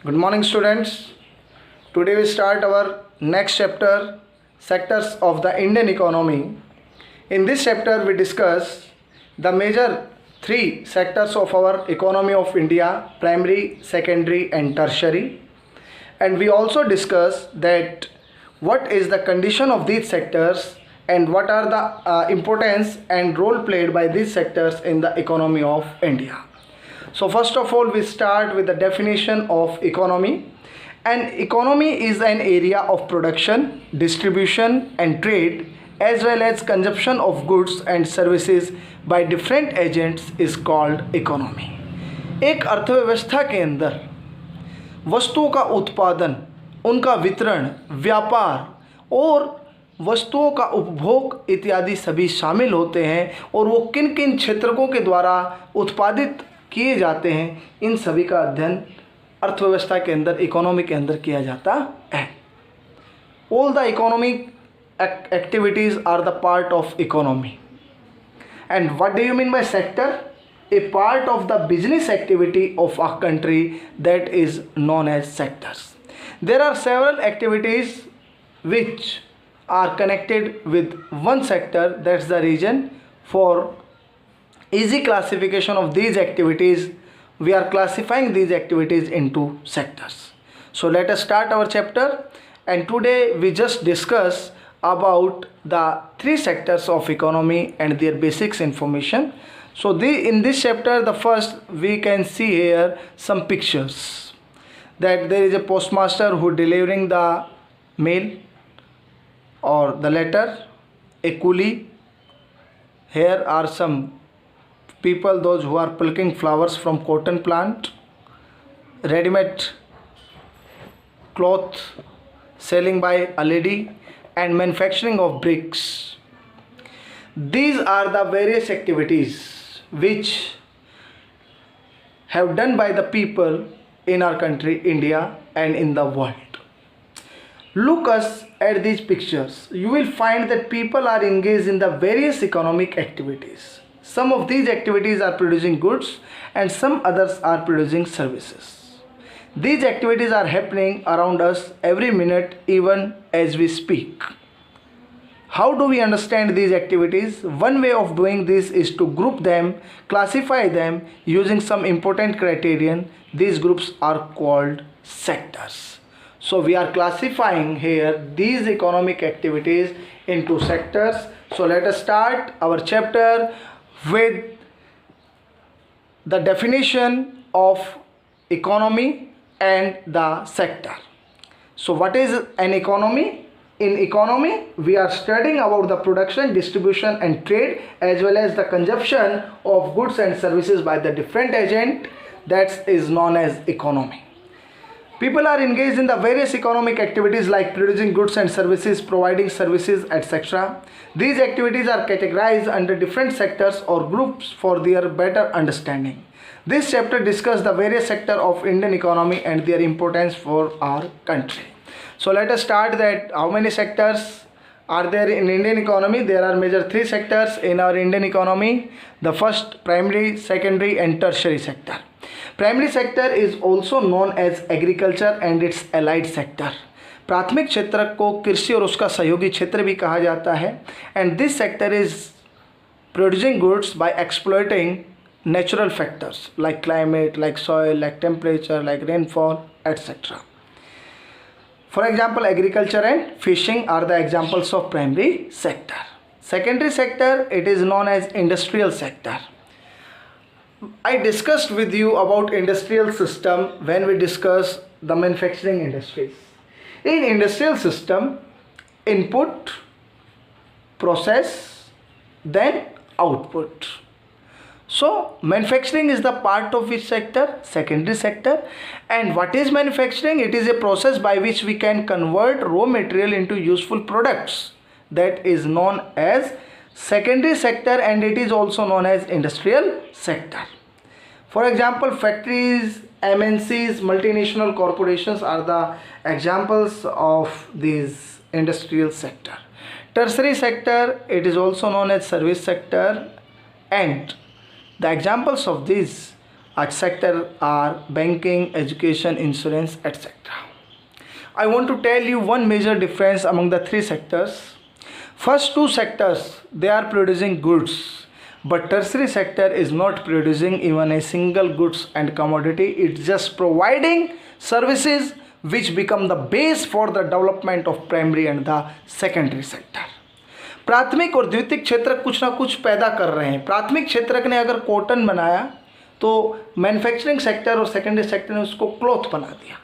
Good morning, students. Today we start our next chapter, sectors of the Indian economy. In this chapter, we discuss the major three sectors of our economy of India: primary, secondary, and tertiary. And we also discuss that what is the condition of these sectors and what are the importance and role played by these sectors in the economy of India. So first of all, we start with the definition of economy. An economy is an area of production, distribution and trade as well as consumption of goods and services by different agents is called economy. एक अर्थव्यवस्था के अंदर वस्तुओं का उत्पादन, उनका वितरण, व्यापार और वस्तुओं का उपभोग इत्यादि सभी शामिल होते हैं और वो किन किन क्षेत्रकों के द्वारा उत्पादित किए जाते हैं, इन सभी का अध्ययन अर्थव्यवस्था के अंदर, इकोनॉमी के अंदर किया जाता है. All the economic activities are the part of economy. And what do you mean by sector? A part of the business activity of a country that is known as sectors. There are several activities which are connected with one sector, that's the region. For easy classification of these activities, we are classifying these activities into sectors. So let us start our chapter, and today we just discuss about the three sectors of economy and their basics information. So in this chapter, the first we can see here some pictures, that there is a postmaster who delivering the mail or the letter, a coolie. Here are some people, those who are plucking flowers from cotton plant, ready-made cloth selling by a lady, and manufacturing of bricks. These are the various activities which have done by the people in our country, India, and in the world. Look us at these pictures. You will find that people are engaged in the various economic activities. Some of these activities are producing goods and some others are producing services. These activities are happening around us every minute, even as we speak. How do we understand these activities? One way of doing this is to group them, classify them using some important criterion. These groups are called sectors. So we are classifying here these economic activities into sectors. So let us start our chapter with the definition of economy and the sector. So what is an economy? In economy, we are studying about the production, distribution and trade as well as the consumption of goods and services by the different agent. That is known as economy. People are engaged in the various economic activities like producing goods and services, providing services, etc. These activities are categorized under different sectors or groups for their better understanding. This chapter discusses the various sectors of Indian economy and their importance for our country. So let us start that how many sectors are there in Indian economy. There are major three sectors in our Indian economy. The first, primary, secondary and tertiary sector. Primary sector is also known as agriculture and its allied sector. प्राथमिक क्षेत्र को कृषि और उसका सहयोगी क्षेत्र भी कहा जाता है. And this sector is producing goods by exploiting natural factors like climate, like soil, like temperature, like rainfall, etc. For example, agriculture and fishing are the examples of primary sector. Secondary sector, it is known as industrial sector. I discussed with you about industrial system when we discussed the manufacturing industries. In industrial system, input, process, then output. So manufacturing is the part of which sector? Secondary sector. And what is manufacturing? It is a process by which we can convert raw material into useful products. That is known as secondary sector, and it is also known as industrial sector. For example, factories, MNCs, multinational corporations are the examples of this industrial sector. Tertiary sector, it is also known as service sector, and the examples of these sector are banking, education, insurance, etc. I want to tell you one major difference among the three sectors. First two sectors, they are producing goods, but tertiary sector is not producing even a single goods and commodity. It's just providing services which become the base for the development of primary and the secondary sector. प्राथमिक और द्वितीयक क्षेत्र कुछ ना कुछ पैदा कर रहे हैं. प्राथमिक क्षेत्र ने अगर कॉटन बनाया तो मैन्युफैक्चरिंग सेक्टर और सेकेंडरी सेक्टर ने उसको क्लॉथ बना दिया.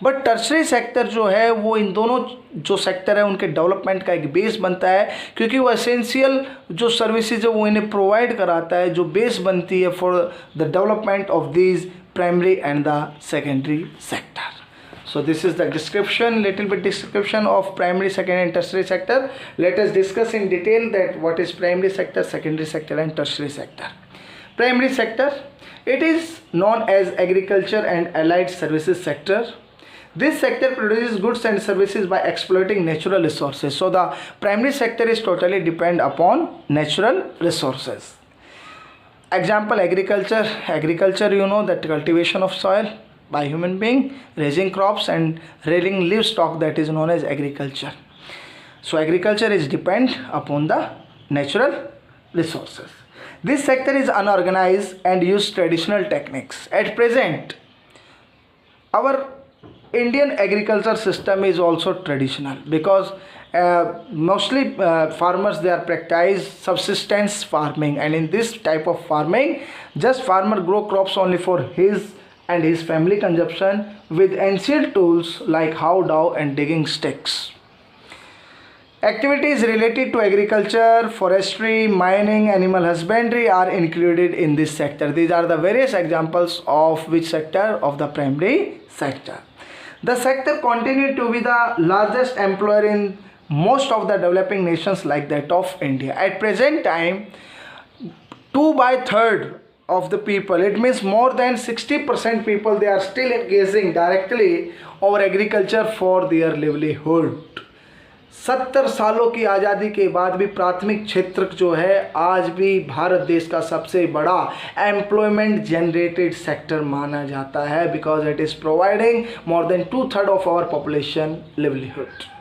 बट टर्शरी सेक्टर जो है वो इन दोनों जो सेक्टर है उनके डेवलपमेंट का एक बेस बनता है, क्योंकि वो एसेंशियल जो सर्विसेज है वो इन्हें प्रोवाइड कराता है, जो बेस बनती है for the development of these primary and the secondary sector. So this is the description, little bit description of primary, secondary and tertiary sector. Let us discuss in detail that what is primary sector, secondary sector and tertiary sector. Primary sector, it is known as agriculture and allied services sector. This sector produces goods and services by exploiting natural resources. So the primary sector is totally depend upon natural resources. Example, agriculture. Agriculture, you know, that cultivation of soil by human being, raising crops and rearing livestock, that is known as agriculture. So agriculture is depend upon the natural resources. This sector is unorganized and use traditional techniques. At present, our Indian agriculture system is also traditional because mostly farmers, they are practice subsistence farming, and in this type of farming just farmer grow crops only for his and his family consumption with ancient tools like how, dow and digging sticks. Activities related to agriculture, forestry, mining, animal husbandry are included in this sector. These are the various examples of which sector of the primary sector. The sector continued to be the largest employer in most of the developing nations like that of India. At present time, 2/3 of the people, it means more than 60% people, they are still engaging directly over agriculture for their livelihood. 70 सालों की आज़ादी के बाद भी प्राथमिक क्षेत्र जो है आज भी भारत देश का सबसे बड़ा एम्प्लॉयमेंट जनरेटेड सेक्टर माना जाता है, because it is providing more than 2/3 of our population livelihood.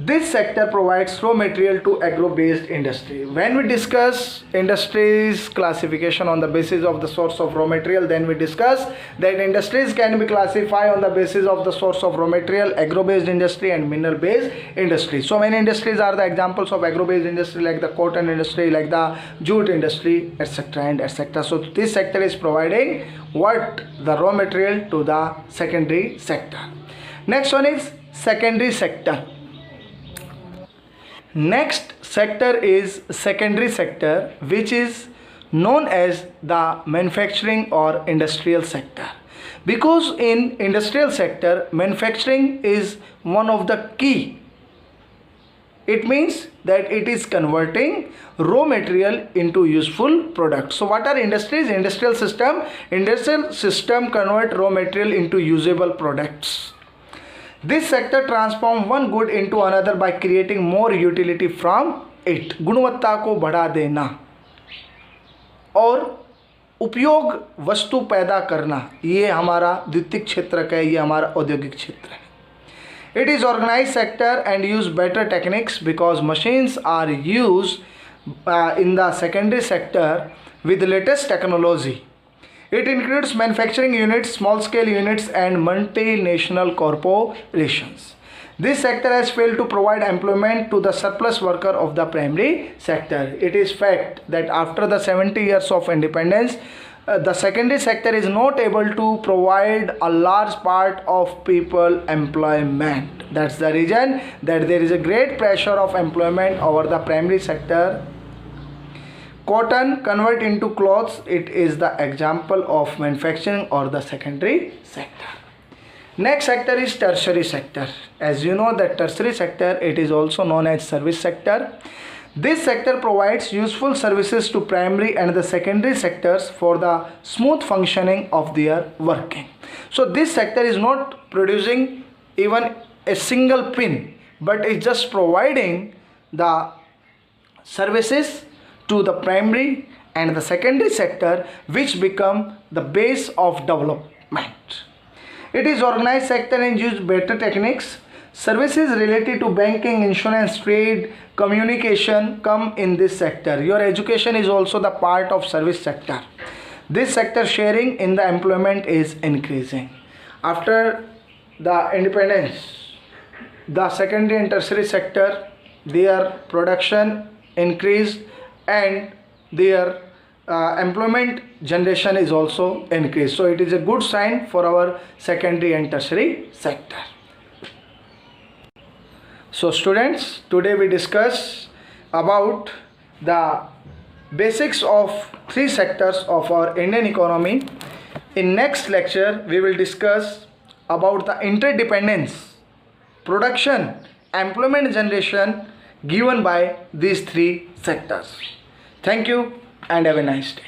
This sector provides raw material to agro-based industry. When we discuss industries classification on the basis of the source of raw material, then we discuss that industries can be classified on the basis of the source of raw material, agro-based industry and mineral-based industry. So many industries are the examples of agro-based industry, like the cotton industry, like the jute industry, etc. and etc. So this sector is providing what? The raw material to the secondary sector. Next one is secondary sector. Next sector is secondary sector, which is known as the manufacturing or industrial sector, because in industrial sector manufacturing is one of the key. It means that it is converting raw material into useful products. So what are industries? Industrial system convert raw material into usable products. This sector transforms one good into another by creating more utility from it. गुणवत्ता को बढ़ा देना और उपयोग वस्तु पैदा करना, ये हमारा द्वितीयक क्षेत्र का है, ये हमारा औद्योगिक क्षेत्र है. It is organized sector and use better techniques because machines are used in the secondary sector with latest technology. It includes manufacturing units, small-scale units and multinational corporations. This sector has failed to provide employment to the surplus worker of the primary sector. It is fact that after the 70 years of independence, the secondary sector is not able to provide a large part of people employment. That's the reason that there is a great pressure of employment over the primary sector. Cotton convert into clothes, it is the example of manufacturing or the secondary sector. Next sector is tertiary sector. As you know, the tertiary sector, it is also known as service sector. This sector provides useful services to primary and the secondary sectors for the smooth functioning of their working. So this sector is not producing even a single pin, but is just providing the services to the primary and the secondary sector, which become the base of development. It is organized sector and use better techniques. Services related to banking, insurance, trade, communication come in this sector. Your education is also the part of service sector. This sector sharing in the employment is increasing. After the independence, the secondary and tertiary sector, their production increased and their employment generation is also increased. So it is a good sign for our secondary and tertiary sector. So students, today we discuss about the basics of three sectors of our Indian economy. In next lecture, we will discuss about the interdependence, production, employment generation given by these three sectors. Thank you and have a nice day.